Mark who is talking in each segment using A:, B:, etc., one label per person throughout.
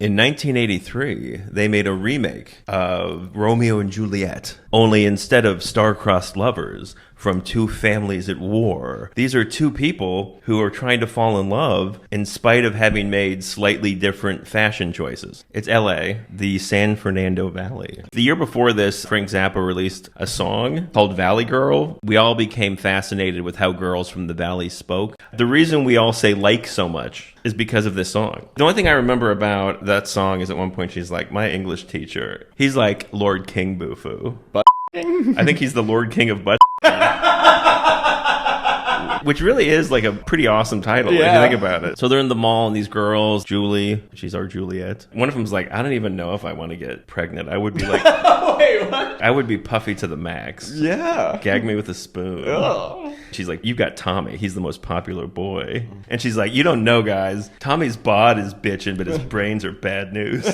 A: In 1983, they made a remake of Romeo and Juliet, only instead of star-crossed lovers from two families at war, these are two people who are trying to fall in love in spite of having made slightly different fashion choices. It's LA, the San Fernando Valley. The year before this, Frank Zappa released a song called Valley Girl. We all became fascinated with how girls from the Valley spoke. The reason we all say like so much is because of this song. The only thing I remember about that song is at one point she's like, my English teacher, he's like Lord King Bufu. I think he's the Lord King of butt. Which really is like a pretty awesome title if you think about it. So they're in the mall and these girls, Julie, she's our Juliet. One of them's like, I don't even know if I want to get pregnant. I would be like, wait, what? I would be puffy to the max.
B: Yeah.
A: Gag me with a spoon. Ugh. She's like, you've got Tommy. He's the most popular boy. And she's like, you don't know, guys. Tommy's bod is bitching, but his brains are bad news.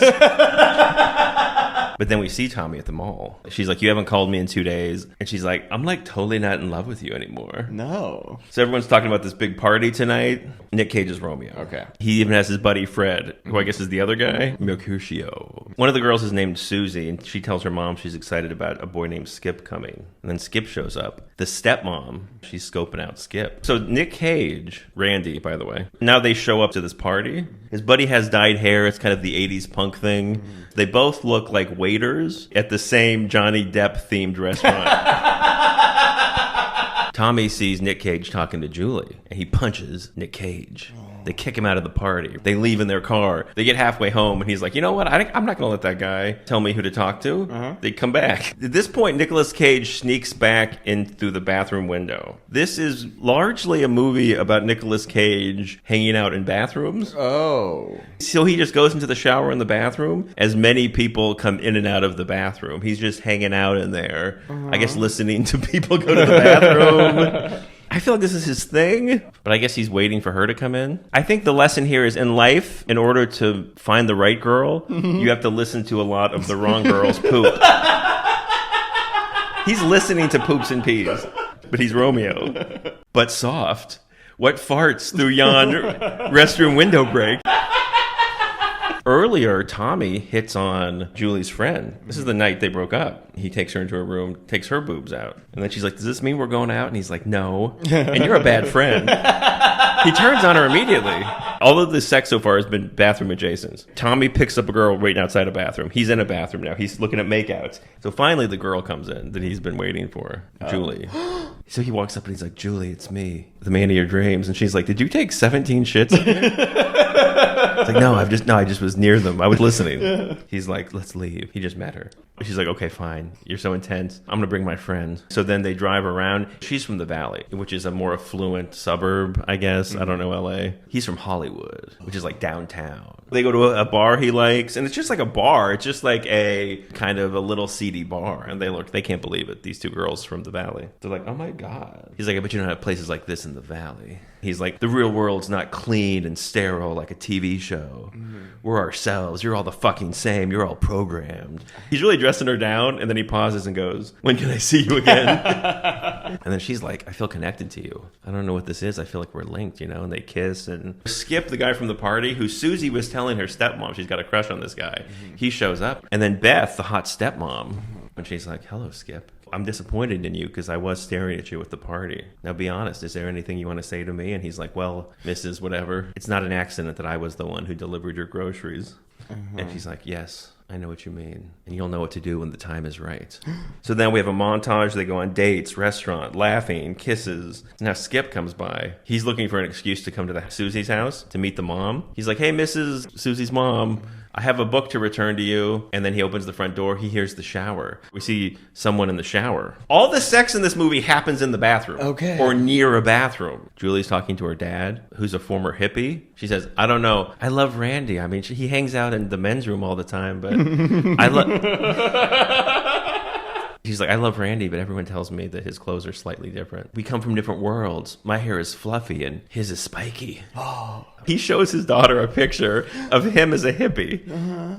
A: But then we see Tommy at the mall. She's like, you haven't called me in 2 days. And she's like, I'm like totally not in love with you anymore.
B: No.
A: So everyone's talking about this big party tonight. Nick Cage is Romeo.
B: Okay.
A: He even has his buddy Fred, who I guess is the other guy, Mercutio. One of the girls is named Susie, and she tells her mom she's excited about a boy named Skip coming. And then Skip shows up. The stepmom, she's scoping out Skip. So Nick Cage, Randy, by the way, now they show up to this party. His buddy has dyed hair. It's kind of the 80s punk thing. They both look like waiters at the same Johnny Depp-themed restaurant. Tommy sees Nick Cage talking to Julie, and he punches Nick Cage. They kick him out of the party. They leave in their car. They get halfway home, and he's like, you know what? I'm not going to let that guy tell me who to talk to. They come back. At this point, Nicolas Cage sneaks back in through the bathroom window. This is largely a movie about Nicolas Cage hanging out in bathrooms.
B: Oh.
A: So he just goes into the shower in the bathroom as many people come in and out of the bathroom. He's just hanging out in there, I guess listening to people go to the bathroom. I feel like this is his thing, but I guess he's waiting for her to come in. I think the lesson here is in life, in order to find the right girl, you have to listen to a lot of the wrong girl's poop. He's listening to poops and pees, but he's Romeo. But soft. What farts through yon restroom window break? Earlier, Tommy hits on Julie's friend. This is the night they broke up. He takes her into a room, takes her boobs out. And then she's like, does this mean we're going out? And he's like, no. And you're a bad friend. He turns on her immediately. All of the sex so far has been bathroom adjacent. Tommy picks up a girl waiting outside a bathroom. He's in a bathroom now. He's looking at makeouts. So finally the girl comes in that he's been waiting for, Julie. So he walks up and he's like, Julie, it's me, the man of your dreams. And she's like, did you take 17 shits? It's like, no, I just was near them. I was listening. He's like, let's leave. He just met her. She's like, okay, fine. You're so intense. I'm going to bring my friend. So then they drive around. She's from the Valley, which is a more affluent suburb, I guess. I don't know LA. He's from Hollywood, which is like downtown. They go to a bar he likes, and it's just like a bar. It's just like a kind of a little seedy bar. And they can't believe it. These two girls from the Valley. They're like, oh my God. He's like, I bet you don't have places like this in the Valley. He's like, the real world's not clean and sterile like a TV show. We're ourselves. You're all the fucking same. You're all programmed. He's really dressing her down, and then he pauses and goes, when can I see you again? And then she's like, I feel connected to you. I don't know what this is. I feel like we're linked, you know? And they kiss. And Skip, the guy from the party, who Susie was telling her stepmom she's got a crush on this guy, he shows up. And then Beth, the hot stepmom, and she's like, hello, Skip. I'm disappointed in you because I was staring at you at the party. Now be honest, is there anything you want to say to me? And he's like, well, Mrs. Whatever, it's not an accident that I was the one who delivered your groceries. And she's like, yes, I know what you mean. And you'll know what to do when the time is right. So then we have a montage. They go on dates, restaurant, laughing, kisses. Now Skip comes by. He's looking for an excuse to come to Susie's house to meet the mom. He's like, hey, Mrs. Susie's mom, I have a book to return to you. And then he opens the front door. He hears the shower. We see someone in the shower. All the sex in this movie happens in the bathroom. Okay. Or near a bathroom. Julie's talking to her dad, who's a former hippie. She says, I don't know. I love Randy. I mean, he hangs out in the men's room all the time, but I love... She's like, I love Randy, but everyone tells me that his clothes are slightly different. We come from different worlds. My hair is fluffy and his is spiky. Oh. He shows his daughter a picture of him as a hippie.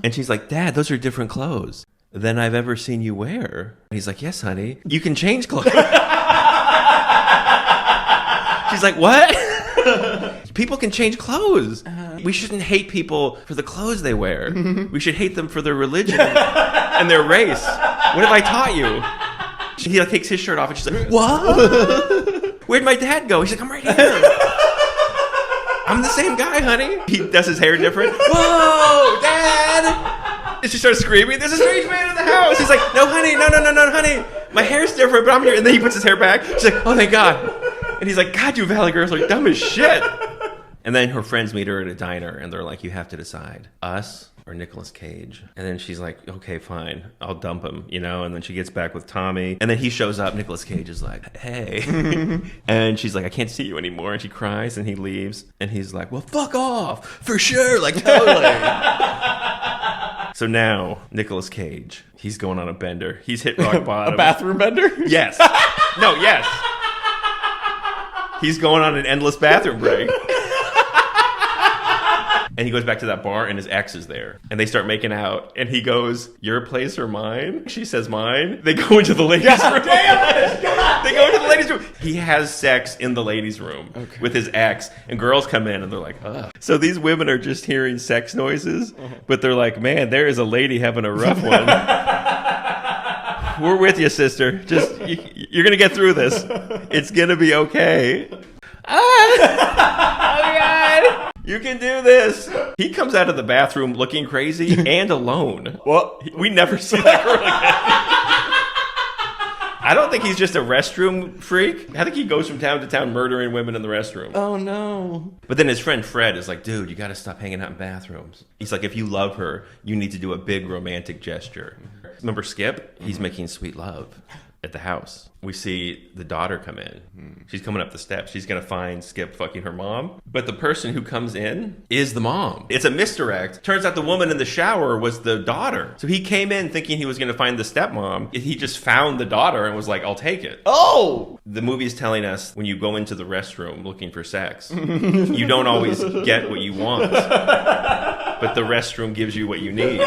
A: And she's like, Dad, those are different clothes than I've ever seen you wear. And he's like, yes, honey. You can change clothes. She's like, what? People can change clothes. We shouldn't hate people for the clothes they wear. We should hate them for their religion and their race. What have I taught you? He like takes his shirt off and she's like, what? Where'd my dad go? He's like, I'm right here. I'm the same guy, honey. He does his hair different. Whoa, Dad! And she starts screaming, there's a strange man in the house. He's like, no, honey, no, honey. My hair's different, but I'm here. And then he puts his hair back. She's like, oh, thank God. And he's like, God, you Valley girls are dumb as shit. And then her friends meet her at a diner, and they're like, you have to decide, us or Nicolas Cage. And then she's like, okay, fine, I'll dump him, you know? And then she gets back with Tommy, and then he shows up. Nicolas Cage is like, hey. And she's like, I can't see you anymore. And she cries, and he leaves. And he's like, well, fuck off, for sure, like, totally. So now, Nicolas Cage, he's going on a bender. He's hit rock bottom.
B: A bathroom bender?
A: Yes. No, yes. He's going on an endless bathroom break. And he goes back to that bar, and his ex is there. And they start making out. And he goes, your place or mine? She says mine. They go into the ladies' room. Damn it! They go into the ladies' room. He has sex in the ladies' room with his ex. And girls come in, and they're like, ugh. So these women are just hearing sex noises. But they're like, man, there is a lady having a rough one. We're with you, sister. Just, you're going to get through this. It's going to be okay. Oh, God. You can do this. He comes out of the bathroom looking crazy and alone.
B: What?
A: We never see that girl again. I don't think he's just a restroom freak. I think he goes from town to town murdering women in the restroom.
B: Oh, no.
A: But then his friend Fred is like, dude, you got to stop hanging out in bathrooms. He's like, if you love her, you need to do a big romantic gesture. Remember Skip? He's making sweet love at the house. We see the daughter come in. She's coming up the steps. She's going to find Skip fucking her mom. But the person who comes in is the mom. It's a misdirect. Turns out the woman in the shower was the daughter. So he came in thinking he was going to find the stepmom. He just found the daughter and was like, I'll take it.
B: Oh!
A: The movie's telling us when you go into the restroom looking for sex, you don't always get what you want. But the restroom gives you what you need.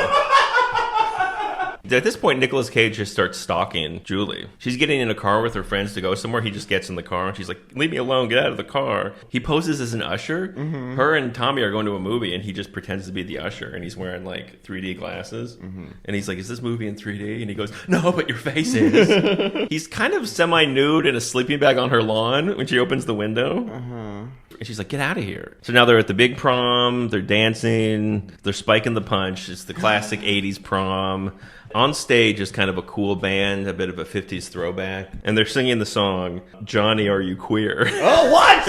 A: At this point, Nicolas Cage just starts stalking Julie. She's getting in a car with her friends to go somewhere. He just gets in the car, and she's like, leave me alone, get out of the car. He poses as an usher. Her and Tommy are going to a movie, and he just pretends to be the usher, and he's wearing, like, 3D glasses. And he's like, is this movie in 3D? And he goes, no, but your face is. He's kind of semi-nude in a sleeping bag on her lawn when she opens the window. And she's like, get out of here. So now they're at the big prom. They're dancing. They're spiking the punch. It's the classic 80s prom. On stage is kind of a cool band, a bit of a 50s throwback. And they're singing the song, Johnny, Are You Queer?
B: Oh, what?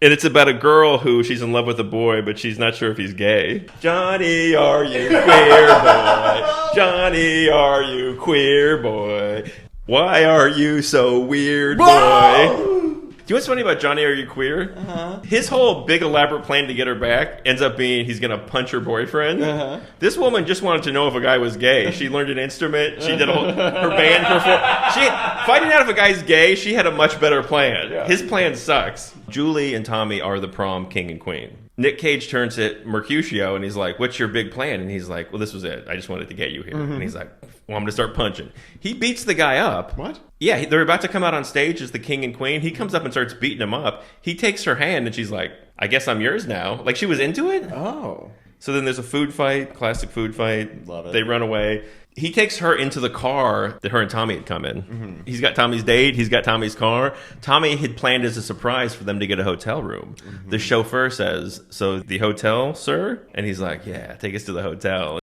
A: And it's about a girl who she's in love with a boy, but she's not sure if he's gay. Johnny, are you queer, boy? Johnny, are you queer, boy? Why are you so weird, boy? Do you know what's funny about Johnny, Are You Queer? His whole big elaborate plan to get her back ends up being he's going to punch her boyfriend. This woman just wanted to know if a guy was gay. She learned an instrument. She did her band performance. Finding out if a guy's gay, she had a much better plan. Yeah. His plan sucks. Julie and Tommy are the prom king and queen. Nick Cage turns to Mercutio and he's like, what's your big plan? And he's like, well, this was it. I just wanted to get you here. And he's like, well, I'm going to start punching. He beats the guy up.
B: What?
A: Yeah, they're about to come out on stage as the king and queen. He comes up and starts beating him up. He takes her hand and she's like, I guess I'm yours now. Like, she was into it.
B: Oh.
A: So then there's a food fight, classic food fight.
B: Love it.
A: They run away. He takes her into the car that her and Tommy had come in. He's got Tommy's date. He's got Tommy's car. Tommy had planned as a surprise for them to get a hotel room. The chauffeur says, so the hotel, sir? And he's like, yeah, take us to the hotel.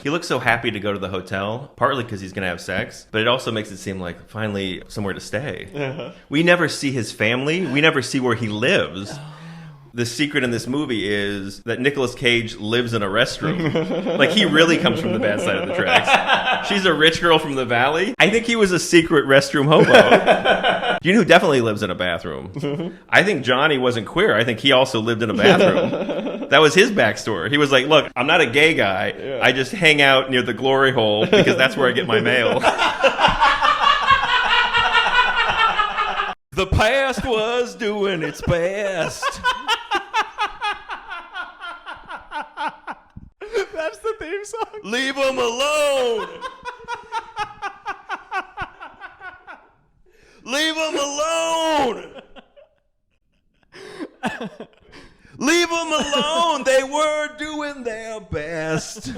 A: He looks so happy to go to the hotel, partly because he's going to have sex, but it also makes it seem like finally somewhere to stay. We never see his family. We never see where he lives. The secret in this movie is that Nicolas Cage lives in a restroom. Like, he really comes from the bad side of the tracks. She's a rich girl from the valley. I think he was a secret restroom hobo. You know who definitely lives in a bathroom? I think Johnny wasn't queer. I think he also lived in a bathroom. That was his backstory. He was like, look, I'm not a gay guy. Yeah. I just hang out near the glory hole because that's where I get my mail. The past was doing its best.
B: That's the theme song.
A: Leave him alone. Leave him alone. Leave them alone. They were doing their best.